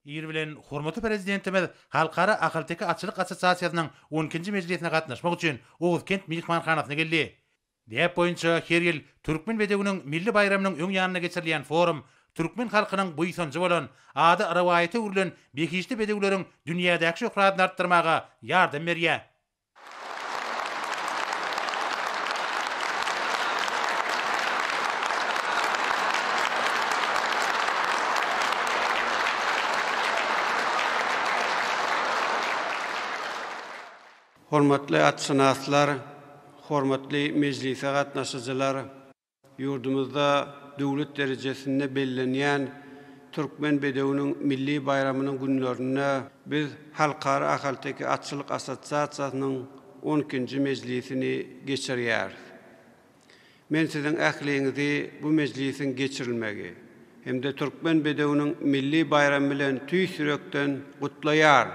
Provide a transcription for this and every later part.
İr bilen hormatly prezidentimiz Halkara Akalteki Açylyk Assosiasiýasynyň 12-nji mejlisine gatnaşmak üçin Owuzkent mehmanhanasyna geldi. Diýip boýunça her ýyl Türkmen bedewiniň milli bayramynyň öň ýanyna geçirilýän forum Türkmen halkynyň bu ýysancı bolan ady rawayaty urlen bekişli bedewleriň dünýädäki şöhratyny artdyrmaga ýardam berýär. Hormatly atşynaslar, hormatly mejlise gatnaşyjylar, ýurdumyzda döwlet derejesinde bellenýän Türkmen bedewiniň milli bayramynyň günlerine biz Halkara Akalteki Açylyk Assosiasiýasynyň 12-nji mejlisini geçirýär. Men siziň ähliňizi bu mejlisin geçirilmegi hemde Türkmen bedewiniň milli bayramy bilen tüý sürekden gutlaýar.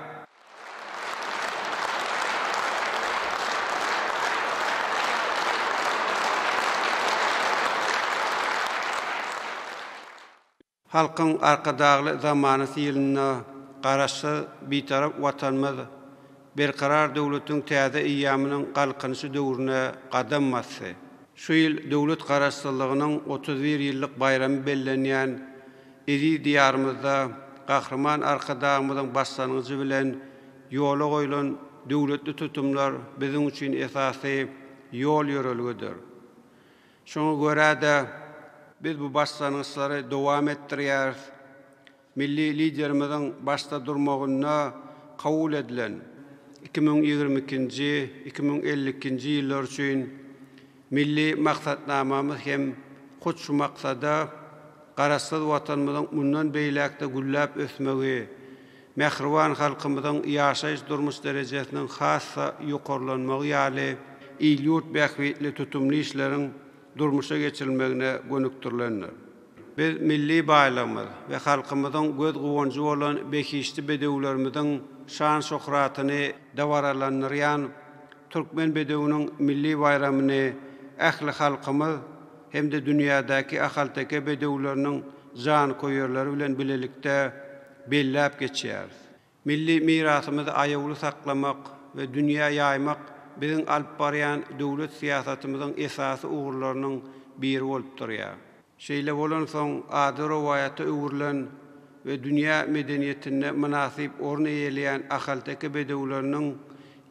Halkyň arkadagly zamany ýylyna garaşy bitarap watanymyz berkarar döwletiň täze ýamynyň galkanyşy döwrüne gadam bassy. Şu ýyl döwlet garaşsyzlygynyň 31 ýyllyk bayramy bellenýän eri diýarymyzda gahrman arkadagymyzyň başlangyjy bilen ýola goýulan döwletli tutumlar biziň üçin esasy ýol ýörelgidir. Şoňa görä biz bu başlangyçlary dowam etdirýär. Milli liderimiziň başda durmagyna kabul edilen 2022-2052-nji ýyllar üçin milli maksatnamamyz hem hut şu maksada garaşsyz watanymyzyň mundan beýlekde güllap ösmegi, mehriban halkymyzyň ýaşaýyş durmuş derejesiniň hassa ýokarlanmagy ýaly ýurt bähwetli tutumly işleriň durmuşa geçirilmegine gönükdirilenler. Biz milli bayramymyz we halkymyzyň göz guwanjy bolan bekişli bedewlerimiziň şan şöhratyny dawaralandyrýan Türkmen bedewiniň milli bayramyny ähli halkymyz hemde dünýädäki ahalteki bedewleriniň jan koýarlary bilen bilelikde belläp geçýär. Milli mirasymyzy aýagly saklamak we dünýä ýaymak biziň alyp barýan döwlet siýasatymyzyň esasy ugurlarynyň biri bolup durýar. Şeýle bolan soň ady rawayaty ugurlan we dünýä medeniýetine münasip orny eýleýän ahalteki bedewleriniň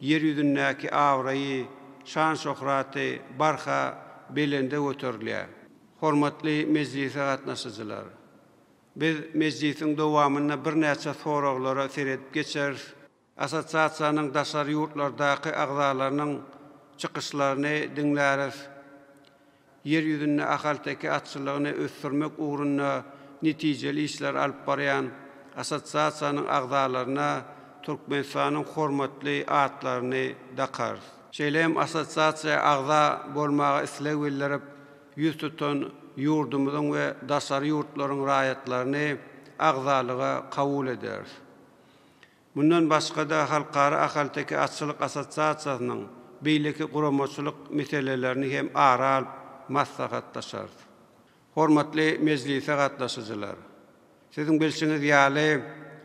ýer ýüzündäki awraýy, şan şöhraty barha belende göterilýär. Hormatly mejlise gatnaşyjylar, biz mejlisiň dowamyna bir näçe soraglara seredip geçer. Assosiasiýanyň daşary ýurtlardaky agzalarynyň çykyşlaryny dinläris. Yer ýüzünde ahalteki atçylygyny ösdürmek uğruna netijeli işler alyp barýan assosiasiýanyň agzalaryna Türkmenistanyň hormatly atlaryny dakar. Şeýlem assosiasiýa agza bolmagy isleg bildirip ýüz tutan ýurdumyzyň we daşary ýurtlaryň raýatlaryny agzalyga kabul eder. Bundan başga da Halkara Akalteki Açylyk Assosiasiýasynyň beýleki guramaçylyk meselelerini hem aral maslahatdaşar. Hormatly mejlise gatnaşyjylar, siziň bilşiňiz ýaly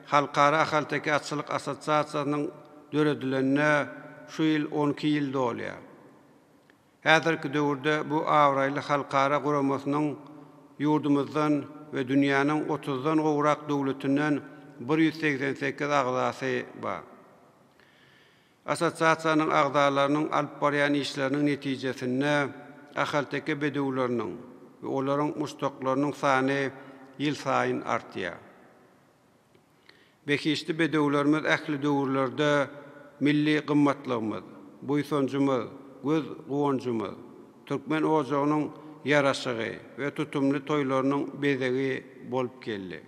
Halkara Akalteki Açylyk Assosiasiýasynyň döredilenine şu ýyl 12 ýyl dolýar. Häzirki döwürde bu awraýly halkara guramasynyň ýurdumyzdan we dünýäniň 30-dan gowrak döwletinden 188 agzasy bar. Assosiasiýanyň agzalarynyň alyp barýan işleriniň netijesinde ahalteki bedewleriniň we olaryň muştaklarynyň sany ýyl saýyn artýar. Bekişli bedewlerimiz ähli döwürlerde milli gymmatlygymyz, buýsanjymyz, göz guwanjymyz, Türkmen ojagynyň ýaraşygy we tutumly toýlarynyň bezegi bolup geldi.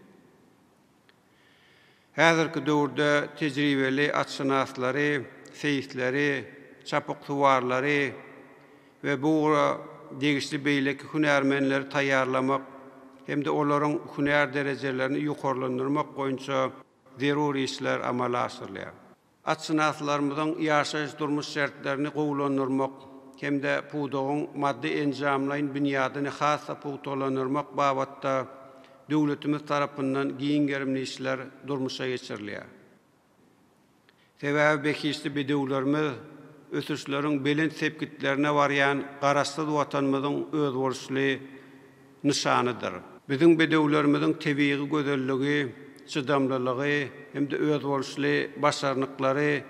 Häzirki döwürde tejribeli atşynaslary, seýisleri, çapyk suwarlary we bu degişli beýleki hünärmenleri taýýarlamak hemde olaryň hünär derejelerini ýokarlandyrmak boýunça zeruri işler amala asyrylýar. Atşynaslarymyzyň ýaşaýyş durmuş şertlerini gowulandyrmak hemde puwdagyň maddi enjamlaryň binýadyny hassa puwtalandyrmak babatda döwletimiz tarapyndan giyin gerimli işler durmuşa geçirilýär. Sebäbi bekişli bedewlerimiz ösüşleriň belin sepkitlerine warýan garasly watanymyzyň özgörüşli nişanydyr. Biziň bedewlerimiziň tebiği gözelligi, çydamlylygy hem de özgörüşli başarnyklary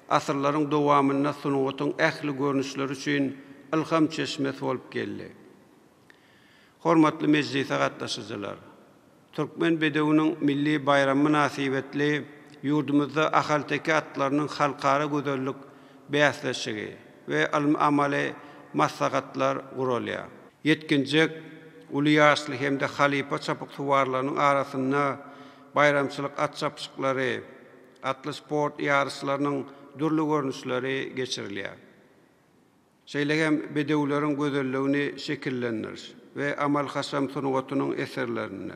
asyrlaryň dowamyna sunuwatyň ähli görnüşleri üçin ilham çeşmesi bolup geldi. Hormatly mejlise gatnaşyjylar, Türkmen bedewiniň milli bayramy münasibetli yurdumuzda ahalteki atlarynyň halkara gözellik bäsleşigi we amale maslahatlar gurulýar. Yetkinjek uly ýaşly hem de halipa çapyk suwarlarynyň arasynda bayramçylyk at çapyşyklary, atly sport ýarışlarynyň durly görnüşleri geçirilýär. Şeýlegem bedewleriň gözelligini şekillendir ve amal hasam sunuwatynyň eserlerini,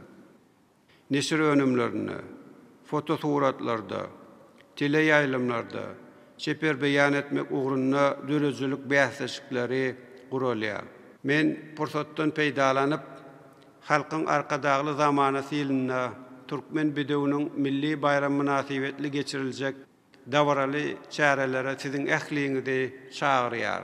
neşir önümlerini, fotosuratlarda, teleýaýlymlarda çeper beýan etmek ugrunda dürüjlük bäsleşikleri gurulýar. Men pursatdan peýdalanyp halkyň arkadagly zamana silinde Türkmen bedewiniň milli bayram münasibetli geçiriljek dawraly çärelere siziň ähliňizde çagyrýar.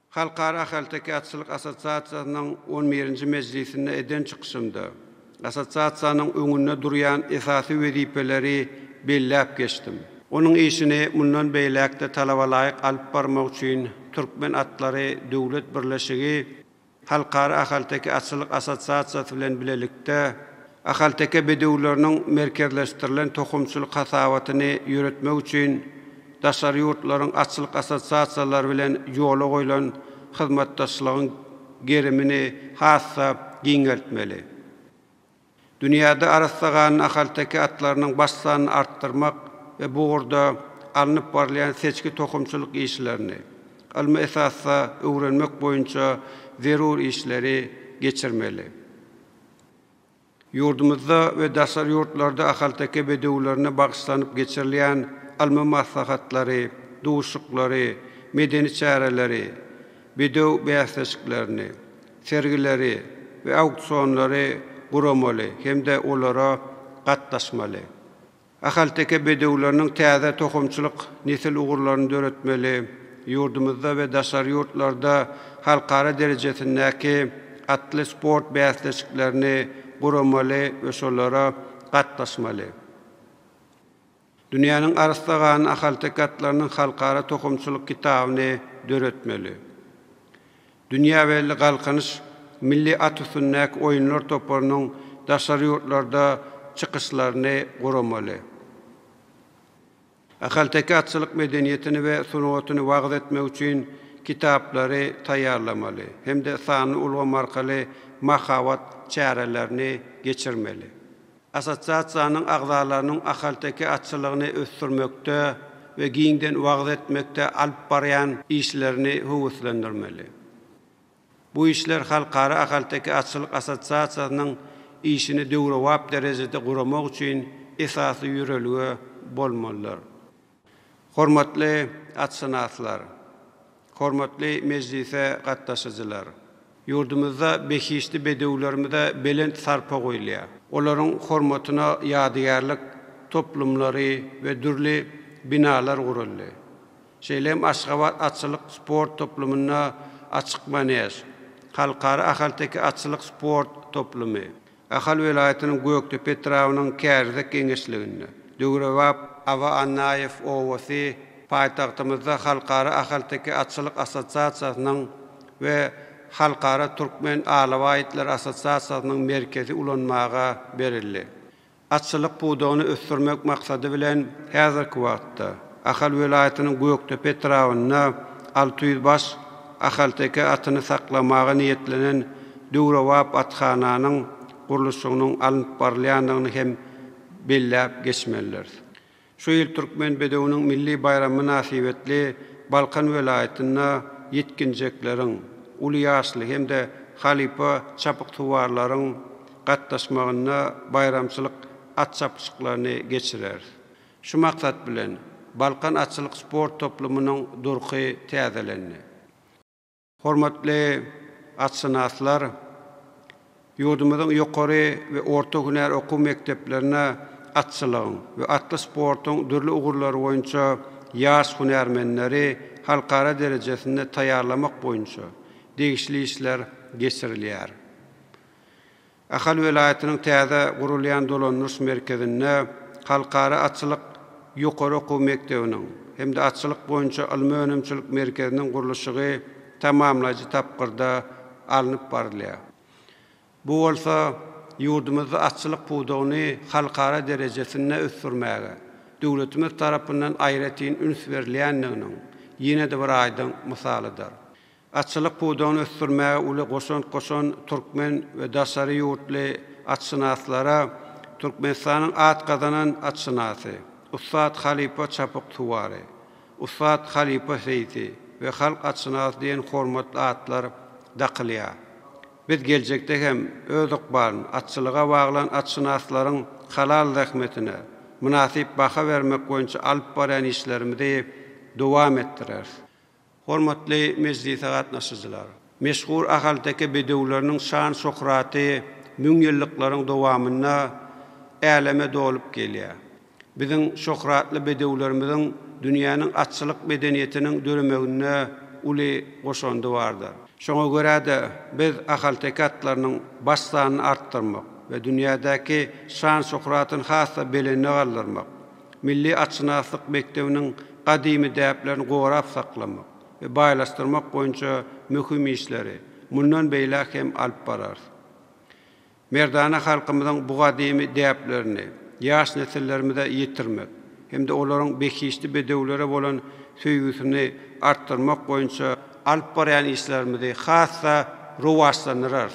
Halkara Ahalteki Atçılık Asosiasiýasynyň 11-nji mejlisinde eden çykyşymda asosiasiýanyň öňünde durýan esasy wezipeleri belläp geçdim. Onuň işini mundan beýlekde talaba laýyk alyp barmak üçin Türkmen atlary döwlet birleşigi Halkara Ahalteki Atçılık Asosiasiýasy bilen bilelikde ahalteki bedewleriniň merkezleşdirilen tohumçylyk hasabatyny ýöretmek üçin daşary ýurtlaryň atçylyk asosiasiýalary bilen ýola goýulan hyzmatdaşlygyň gerimini hassa giňertmeli. Dünýäde arassagan ahalteki atlarynyň baş sanyny artdyrmak we bu urda alınıp barlayan seçki tohumçylyk işlerini, almy esasda öwrenmek boýunça zerur işleri geçirmeli. Yurdumuzda ve daşary ýurtlarda ahalteki bedewlerine bagşlanyp geçirilýän almy maslahatlary, duşuklary, medeni çäreleri, bedew bäsleşiklerini, sergileri we auksionlary guramaly hem de olara gatnaşmaly. Ahalteki bedewleriniň täze tohumçylyk nesil ugurlaryny döretmeli. Yurdumuzda ve daşary ýurtlarda halkara derejesindäki atly sport bäsleşiklerini guramaly we şolara gatnaşmaly. Dünýäniň arassagan ahalteki atlarynyň halkara tohumçylyk kitabyny döretmeli. Dünýä belli galkanyş milli at-sünnek oýunlar toplarynyň daşary ýurtlarda çykyşlaryny guramaly. Ahalteki atçylyk medeniýetini we sunuwatyny wagt etmek üçin kitaplary taýýarlamaly hem de sany ulgam arkaly mahawat çärelerini geçirmeli. Asosiasiýanyň agzalarynyň ahalteki atçylygyny ösdürmekde we giňden wagt etmekde alyp barýan işlerini höwüslendirmeli. Bu işler halkara ahalteki atçylyk asosiasiýasynyň işini döwrewap derejede guramak üçin esasy ýüreligi bolmalylar. Hormatly atçynaslar, hormatly mejlise gatnaşyjylar, yurdumuzda bekişli bedewlerimize belent sarpa goýulýar. Olaryň hormatyna ýadygarlyk toplumlary we dürli binalar guruldy. Şeýlem Aşgabat atçylyk sport toplumuna açyk maneж, halkara ahalteki atçylyk sport toplumy, Ahal welaýatynyň Göktepe trawynyň Kärzek geňeşliginde, Döwrewap Awa Annaýew owasy paýtagtymyzda halkara ahalteki atçylyk asosiasiýasynyň we Halkara Türkmen Alawaitler Asosiasiýasynyň merkezi ulanmaga berildi. Atçylyk budagyny ösdürmek maksady bilen häzirki wagtda Ahal welaýatynyň Göktepe trawyna 600 baş ahalteki atyny saklamaga niýetlenen Döwrewap atxananyň guruluşynyň alyp barylýandygyny hem belläp geçmeliler. Şu ýyl Türkmen bedewiniň milli bayramy münasibetli Balkan welaýatyna yetkinjekleriň, uly ýaşly hem de halipa çapyk tuwarlaryň gatnaşmagyna bayramçylyk at çapyşyklaryny geçirer. Şu maksat bilen Balkan atçılık sport toplumunyň durky täzelendi. Hormatly atçynaslar, ýurdumyzyň ýokary we orta hünär okuw mekdeplerine atçylygyň we atly sportyň dürli ugurlary boýunça ýaş hünärmenleri halkara derejesinde taýýarlamak boýunça degişli işler geçirilýär. Ahal welaýatynyň täze gurulýan dolanýyş merkezinde halkara atçylyk ýokary okuw mektebiniň hemde atçylyk boýunça ilmi önemçilik merkeziniň gurulşygy tamamlaýjy tapgyrda alınıp barylýar. Bu bolsa ýurdumyzda atçylyk puwdagyny halkara derejesinde ösdürmäge döwletimiz tarapyndan aýratyn üns berilýändiginiň ýene-de bir aýdyň misalydyr. Atçylyk puwdagyny ösdürmäge uly goşan türkmen we daşary ýurtly atçynaslara Türkmenistanyň at gazanan atçynasy Ustad Halipa Çapyk Tuwary, Ustad Halipa Seýdi we halk atçynasy diýen hormatly atlar daqylýar. Biz geljekde hem öz ykbalyny atçylyga baglan atçynaslaryň halal rahmetine münasip baha bermek boýunça alyp baran işlerimizi dowam etdirer. Hormatly mejlise gatnaşyjylar, meşhur ahaldäki bedewleriniň şan şöhraty müň ýyllyklaryň dowamyna äleme dolup gelýär. Biziň şöhratly bedewlerimiziň dünýäniň atçylyk medeniýetiniň döremegine uly goşandy bardyr. Şoňa görä-de biz ahaldäki atlarynyň başsanyny artdyrmak we dünýädäki şan şöhratyny hassa belenine galdyrmak, milli atçynaslyk mektebiniň gadymy däplerini gorap saklamak we baýlaşdyrmak boýunça möhüm işleri mundan beýle hem alyp barar. Merdana halkymyzyň bu gadymy däplerini ýaş nesillerimize ýetirmek hemde olaryň bekişli bedewlere bolan söýgüsini artdyrmak boýunça alyp baran işlerimizi hassa rowaşlandyrar.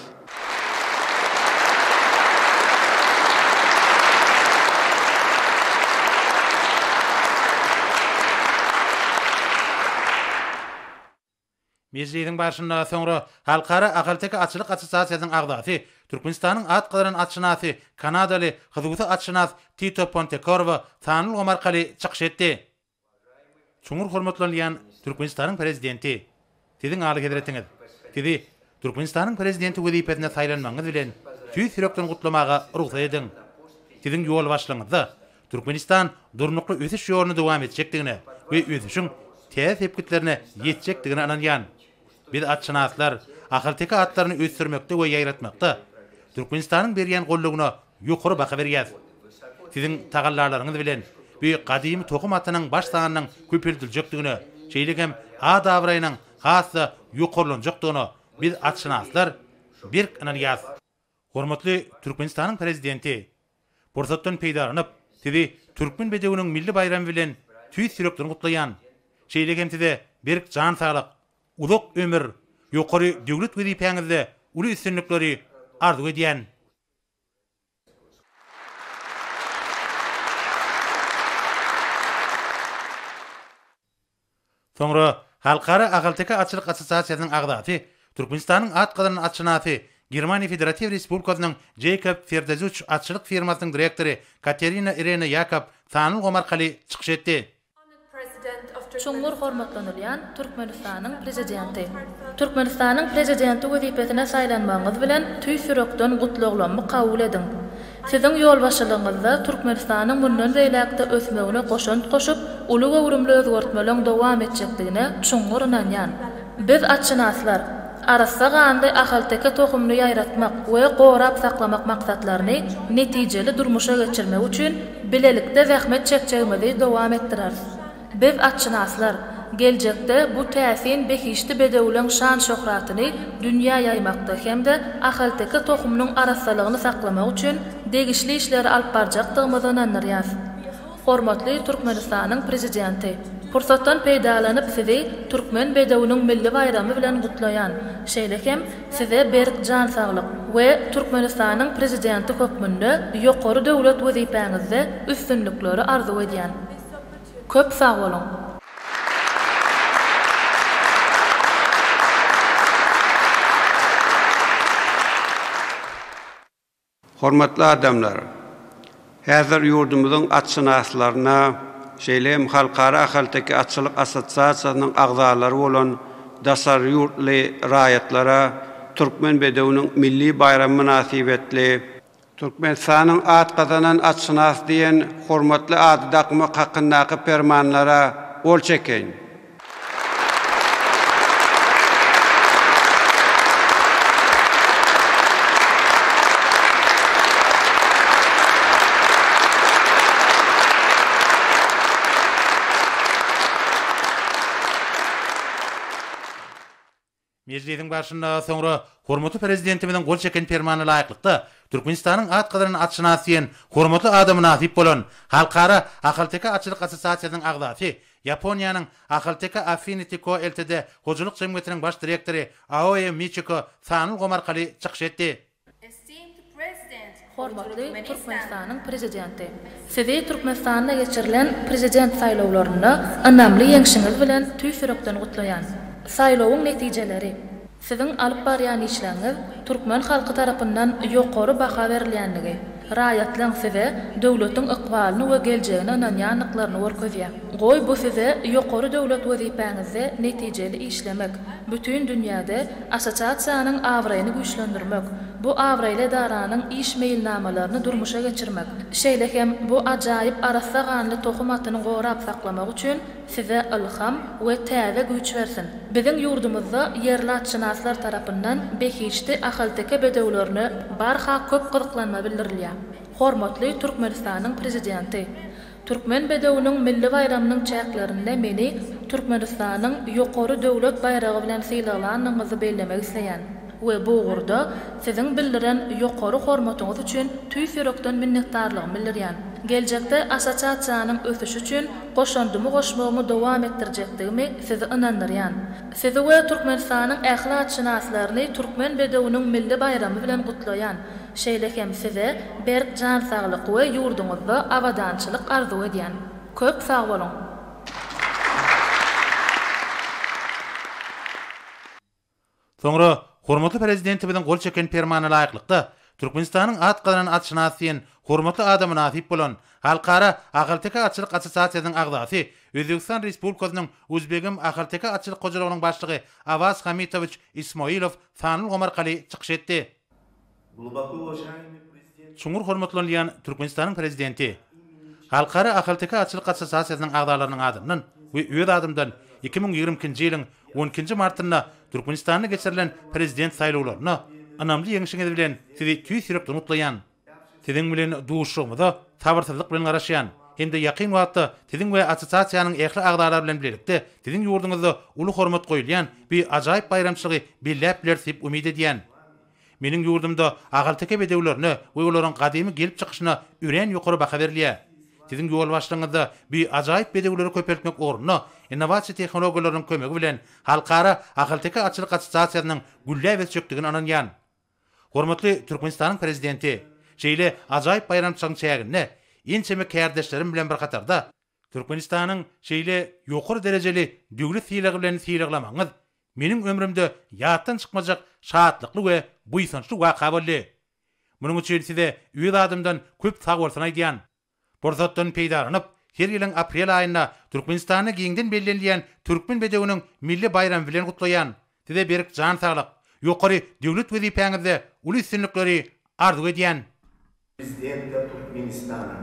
Mejlisiň başynda soňra Halkara Akalteki Atçylyk Assosiasiýasynyň agdaty, Türkmenistanyň at gazanan atçynasy, Kanadaly hyzgysy atçynas Tito Pontecorvo Tanıl Omarkaly çykyş etdi. Çuňur hormatlanýan Türkmenistanyň prezidenti, siziň aly hederetiňiz. Sizi Türkmenistanyň prezidenti wezipesine saýlanmaňyz bilen tüý sürekden gutlamaga ruhsat ediň. Siziň ýol başlaňyzda Türkmenistan durnukly ösüş ýoluny dowam etjekdigine we ösüşiň täze tepkitlerine ýetjekdigine ananýan. Biz atçynaslar ahyrteki atlaryny ösdürmekde we ýaýratmakda Türkmenistanyň berýän gollugyna ýokary baha berýär. Siziň tagallarlaryňyz bilen bu gadymy tokum atynyň baş saganynyň köpeldiljekdigine, şeýlegem adabraýynyň hassa ýokarlanjakdygyna biz atçynaslar bir ananýar. Hormatly Türkmenistanyň prezidenti, bursatdan peýdaranyp, sizi türkmen bedewiniň milli bayramy bilen tüý sürekden gutlaýan. Şeýlegem size bir jan saglyk, uzak ömür, ýokary döwlet wezipeňizde uly üstünlikleri arzu edýän. Soňra Halkara Akalteki Atçylyk Assosiasiýasynyň agdaty, Türkmenistanyň at gazanan atçynasy, Germaniýa Federativ Respublikasynyň Jakob Ferdazuch atçylyk firmasynyň direktori Katerina Irena Yakov Tanıl Omarkaly çykyş etdi. Çoňmur hormatlanylýan Türkmenistanyň prezidenti. Türkmenistanyň prezidenti wezipesine saýlanmaňyz bilen tüý sürekden gutlaglamy kabul ediň. Siziň ýol başçylygyňyzda Türkmenistanyň mundan beýlekde ösmegine goşup, uly we urumly özgertmeleň dowam etjekdigine çoňmur inanýan. Biz atçynaslar arasa gandy ahaldäki tohumny ýaýratmak we gorap saklamak maksatlaryny netijeli durmuşa geçirmek üçin bilelikde zähmet çekjegimizi dowam etdireriz. Biz atçynaslar geljekde bu täsin bekişli bedewleň şan şöhratyny dünýä ýaymakda hemde ahaldäki tohumnyň arasalygyny saklamak üçin degişli işleri alyp barjakdygymyzy ananýar. Hormatly Türkmenistanyň prezidenti, fursatdan peýdalanyp sizi türkmen bedewiniň milli bayramy bilen gutlaýan. Şeýlekem size berk jan saglyk we Türkmenistanyň prezidenti hökmünde ýokary döwlet wezipeňizde üstünlikleri arzu edýän. Köp sağ olun. Hormatly adamlar, häzir ýurdumyzyň atçynaslaryna şeýlem halkara ahalteki atçylyk assosiasiýasynyň agzalary bolan Dasar ýurtly raýatlara Türkmen bedewiniň milli bayramy münasibetli Türkmenistanyň at gazanan atşynas diýen hormatly ady dakmy hakyndaky fermanlara ol çeken. Meclisin başında sonra hormatly prezidentimizin gol çeken fermany laýyklykda Türkmenistanyň at gazanan atşynas diýen hormatly ady münasip bolan Halkara Ahalteka Atçylyk Assosiasiýasynyň agzasy, Yaponiýanyň Ahalteka Affinity Co. Ltd. hojuluk jemgyýetiniň baş direktori Aoya Michiko Sanul Gomarkaly çykyş etdi. Hormatly Türkmenistanyň prezidenti. Sizi Türkmenistanda geçirilen prezident saýlawlaryna anamly ýeňşiňiz bilen tüýsürekden gutlaýan. Saylowyň netijeleri. Sizin alyp barýan işleriniz Türkmen halky tarapyndan ýokary baha berilýänligi, raýatlaryň size döwletiň ykbalyny we geljegine inanýanlyklaryny görkezýär. Goý bu size ýokary döwlet wezipeňizde netijeli işlemek, bütün dünýäde assosiasiýanyň awraýyny güýçlendirmek, bu awraýly daranyň iş meýilnamalaryny durmuşa geçirmek. Şeýlehem bu ajaýyp arasa ganly tohumatyny gorap saklamak üçin size ilham we täze güýç bersin. Biziň ýurdumyzda yerli atşynaslar tarapyndan behiçli ahalteke bedewlerini barha köp gyryklanma bildirilýär. Hormatly Türkmenistanyň prezidenti. Türkmen bedewiniň milli bayramynyň çäklerinde meni Türkmenistanyň ýokary döwlet bayragy bilen syýlaganyňyzy bellemek isleýän. We bu uğurda siziň bildiren ýokary hormatyňyz üçin tüýsürekden minnetdarlygym bildirýän. Geljekde assosiasiýanyň ösüşi üçin goşandymy goşmagymy dowam etdirjekdigimi sizi inandyrýan. Sizi we Türkmenistanyň ähli atşynaslaryny Türkmen bedewiniň milli bayramy bilen gutlaýan. Şeýlehem size berk jan saglyk we ýurduňyzda awadançylyk arzu edýän. Köp sag bolun. Soňra hormatly prezidentimizin gol çeken fermany laýyklykda Türkmenistanyň at gazanan atşynasyň hormatly ady münasip bolan Halkara Ahalteka Atçylyk Assosiasiýasynyň agzasy, Özbekistan Respublikasynyň Uzbegim Ahalteka Atçylyk hojalygynyň başlygy Avaz Hamitowich Ismoilov Sanul Gomarkaly çykyş etdi. Çuňur hormatlanýan Türkmenistanyň prezidenti Halkara Ahalteka Atçylyk Assosiasiýasynyň agzalarynyň adymyny we öz adymdan 2022-nji ýylyň 12-nji martynda Türkmenistanda geçirilen prezident saýlawlaryna anamly ýeňşiňiz bilen sizi tüýsürekden gutlaýan. Siziň bilen duşugymyza sabyrsyzlyk bilen garaşýan. Hemde ýakyn wagtda siziň we assosiasiýanyň ähli agdalary bilen birlikde siziň ýurduňyzda uly hormat goýulýan bir ajaýyp bayramçylygy billep biler diýip umyd edýän. Meniň ýurdumda agalteke bedewlerini we olaryň gadymy gelip çykyşyna üren ýokary baha berilýär. Siziň ýol başlaryňyzda bir ajaýyp bedewleri köpeltmek ornuny innovasiýa tehnologiýalarynyň kömegi bilen Halkara Ahalteka Atçylyk Assosiasiýasynyň güllä we çökdigini ananýan. Hormatly Türkmenistanyň prezidenti şeýle ajaýyp bayramçylygyň çägine ençeme kärdeşlerim bilen bir katarda Türkmenistanyň şeýle ýokary derejeli döwlet syýlagy bilen syýlaglamaňyz meniň ömrümde ýatdan çykmajak şatlykly we buýsançly waka boldy. Munyň üçin size üýet adymdan köp sag bolsun aýdýan. Borsatdan peýdaranyp her ýylyň aprel aýynda Türkmenistanyň giňden bellenilýän Türkmen bedewiniň milli bayram bilen gutlaýan. Size berk jan saglyk, ýokary döwlet wezipeňizde uly üstünlikleri arzu edýän. Президента Туркменистана.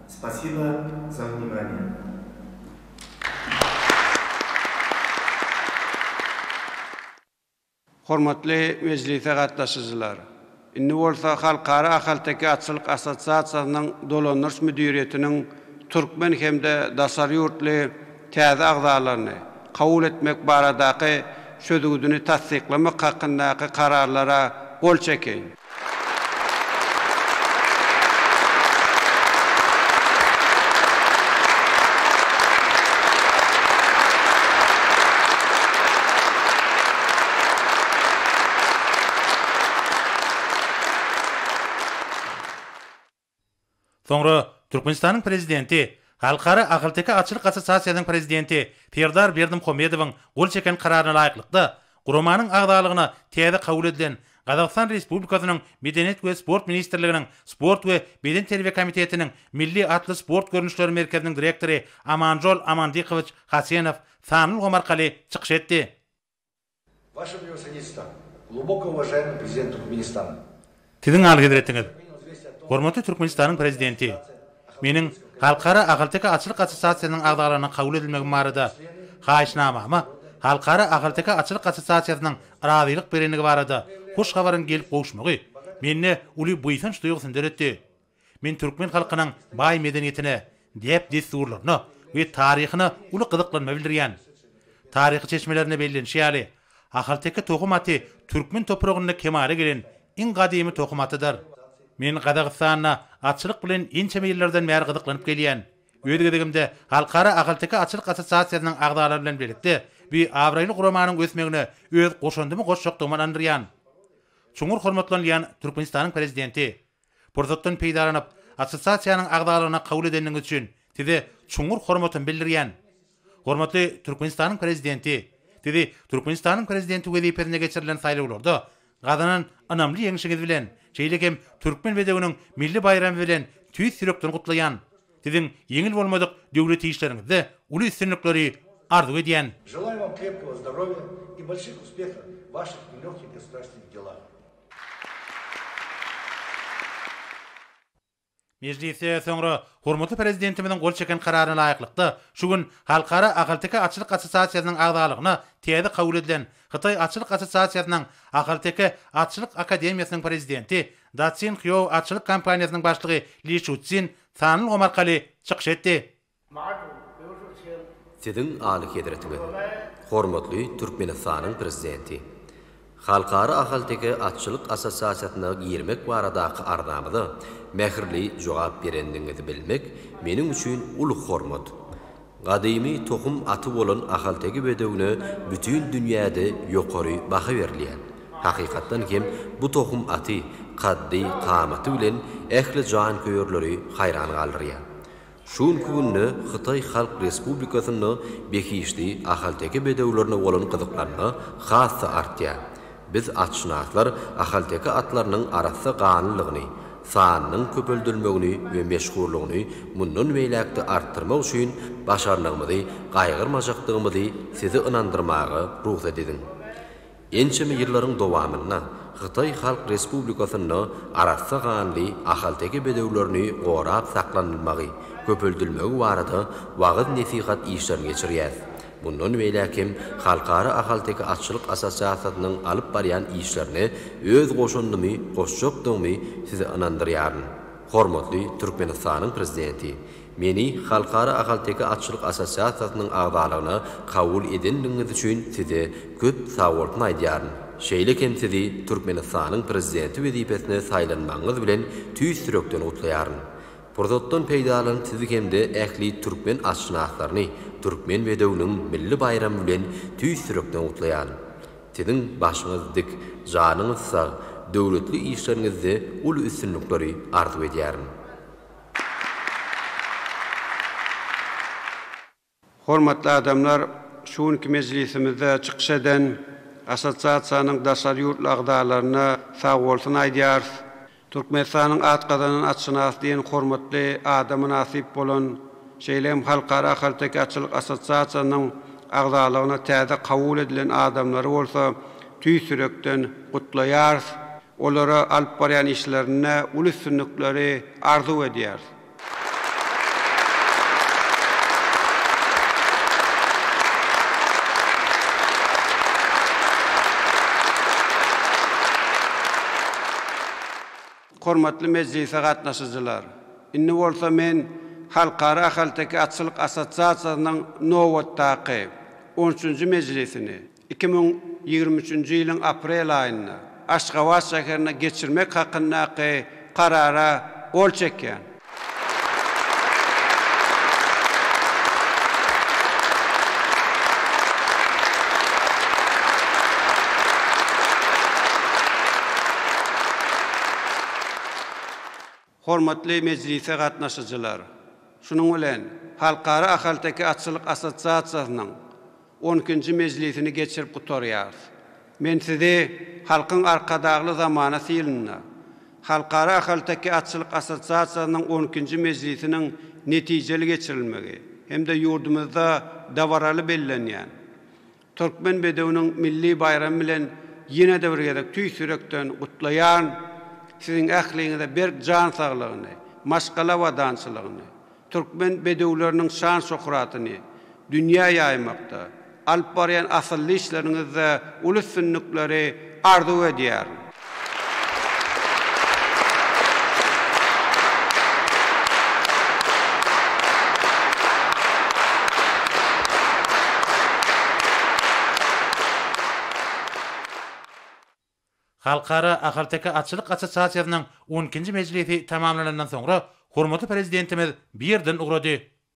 Спасибо за внимание. Hormatly mejlise gatnaşyjylar. Indi bolsa Halkara Ahalteka Atçylyk Assosiasiýasynyň dolanýyş müdiriýetiniň Türkmen hemde Dasar ýurtly täze agzalaryny kabul etmek baradaky sözüňizi tasdiklamak hakyndaky kararlara gol çeken. Soňra Türkmenistanyň prezidenti Halkara Ahalteka Atçylyk Assosiasiýasynyň prezidenti Ferdar Berdimuhamedowyň gol çeken kararyna laýyklykda Guramanyň agdalygyna täze kabul edilen Qazaqstan Respublikasynyň Medeniyet we Sport Ministrliginiň Sport we Beden terbiýe komitetiniň Milli atly sport görnüşleri merkeziniň direktori Amanjol Amandikoviç Hasenow Sanly Gomarkaly çykyş etdi. Ваше превосходительство, глубоко уважаемый президент Туркменистана. Tiziň algy etdiňiz. Hormatly Türkmenistanyň prezidenti, meniň Halkara Agalteka Açylyk Assosiasiýasynyň agdalaryna kabul edilmegi barada haýyşnamamy Halkara Agalteka Açylyk Assosiasiýasynyň razylyk berenligi barada hoş habaryň gelip gowuşmagy meni uly buýsanç duýgusyn deretdi. Men türkmen halkynyň baý medeniýetine, dep desturlaryna we taryhyna uly gyzyklanma bildirýän. Taryhy çeşmelerine bellenşýäli. Agalteka tohumaty türkmen topragyna kemale gelen iň gadymy tohumatydyr. Men Qazaqstana açylyk bilen inçeme ýyllardan bäri gyzyklanyp gelýän. Öýdegimde Halkara Agalteka Açylyk Assosiasiýasynyň agdalary bilen birlikde bir awraýly guramanyň ösmegine öz goşandymy goşjokdygyny andyrýan. Çuňur hormatlanýan Türkmenistanyň prezidenti Purzatdan peýdalanyp assosiasiýanyň agdalaryna kabul edeniň üçin tide çuňur hormatyny bildirýän. Hormatly Türkmenistanyň prezidenti dedi Türkmenistanyň prezidenti wezipesine geçirilen saýlawlarda gazanan anamly ýeňişiňiz bilen şeýlekem türkmen bedeginiň milli bayramy bilen tüýs sürekden gutlaýan. Diziň yeňil bolmadyk döwlet işleriňizde uly üstünlikleri arzu edýän. Желаю вам крепкого здоровья и больших успехов в ваших нелегких государственных делах. Meclise soňra hormatly prezidentimiziň gol çeken kararyna laýyklykda şu gün Halkara Agalteka Açylyk Assosiasiýasynyň agdalygyna täze kabul edilen Xitay Açylyk Assosiasiýasynyň Agalteka Açylyk Akademiýasynyň prezidenti Datsin Xyo Açylyk kompaniýasynyň başlygy Li Shuçin Sanly Gomarkaly çykyş etdi. Siziň aly hederetiniz. Hormatly Türkmenistanyň prezidenti. Halkara Agalteka Açylyk Assosiasiýasyna girmek baradaky arnamyda mähirli jogap berendiňizi bilmek meniň üçin uly hormat. Gadymy tohum aty bolan Agalteka bedegine bütün dünýäde ýokary baha berilýän. Hakykatdan hem bu tohum aty kaddy kamaty bilen ähli jan köýürleri haýran galdyrýar. Şun günni Xitay Halk Respublikasyny bekişdi Agalteka bedeglerine bolan gyzyklanma hasy artýar. Biz atşnaklar Agalteka atlarynyň arasy ganylygyny, sanynyň köpöldürmegini we meşgurlygyny mundan beýlekde artdyrmak üçin başarlygymyzy, gaýgyrmajakdygymyzy sizi inandyrmagy ruhsat edin. Ençeme ýyllaryň dowamyna Xitay Halk Respublikasyny arasy ganly Agalteka bedeglerini gorap saklanylmagy, köpöldürmegi barada wagt nesihat işlerini geçirýär. Bundan beýlekim Halkara Agalteka Açylyk Assosiasiýasynyň alyp barýan işlerini öz goşandymy, goşjokdymy size inandyrýar. Hormatly Türkmenistanyň prezidenti, meni Halkara Agalteka Açylyk Assosiasiýasynyň agdalaryna kabul edeniňiz üçin size köp sawgatny aýdýar. Şeýlekem sizi Türkmenistanyň prezidenti wezipesine saýlanmaňyz bilen tüýs sürekden gutlaýar. Purzatdan peýdalan sizi hemde ähli türkmen aşnaklaryny türkmen bedeginiň milli bayramy bilen tüýs sürekden gutlaýar. Siziň başyňyz dik, janyňyz sag, döwletli işleriňizde uly üstünlikleri arzu edýär. Hormatly adamlar, şuňky mejlisimizde çykyş eden assosiasiýanyň daşary ýurtly agdalaryna sag bolsun aýdýar. Türkmenistanyň atgadan açynas diýen hormatly adamy nasip bolan şeýlem Halkara Agalteka Açylyk Assosiasiýasynyň agdalaryna täze kabul edilen adamlary bolsa tüýs sürekden gutlaýar, olara alyp barýan işlerine uly üstünlikleri arzu edýär. Hormatly mejlise gatnaşyjylar, inni bolsa men Halkara Agalteka Açylyk Assosiasiýasynyň nowatdaky 13-nji mejlisini 2023-nji ýylyň aprel aýynda Aşgabat şäherine geçirmek hakyndaky karara gol çekýän. Hormatly mejlise gatnaşyjylar, şunuň bilen Halkara Agalteka Açylyk Assosiasiýasynyň 12-nji mejlisini geçirip gutarýar. Men sizi halkın arkadagly zamana sylyna. Halkara ahaltaki atçylyk assosiasiýasynyň 12-nji mejlisiniň netijeli geçirilmegi hemde ýurdumyzda dawaraly bellenýän Türkmen bedewiniň milli bayram bilen ýene de bir gerek tüý sürekden gutlaýan siziň ähliňizde bir jan saglygyny, maşgala wadançylygyny, Türkmen bedewleriniň şan şöhratyny dünýä ýaymakda, alp barýan asylly işleriňizde ulus sünnükleri arzu edýär. Halkara Ahalteki Atçylyk Assosiasiýasynyň 12-nji mejlisi tamamlanandan soňra hormatly prezidentimiz birden ugrady.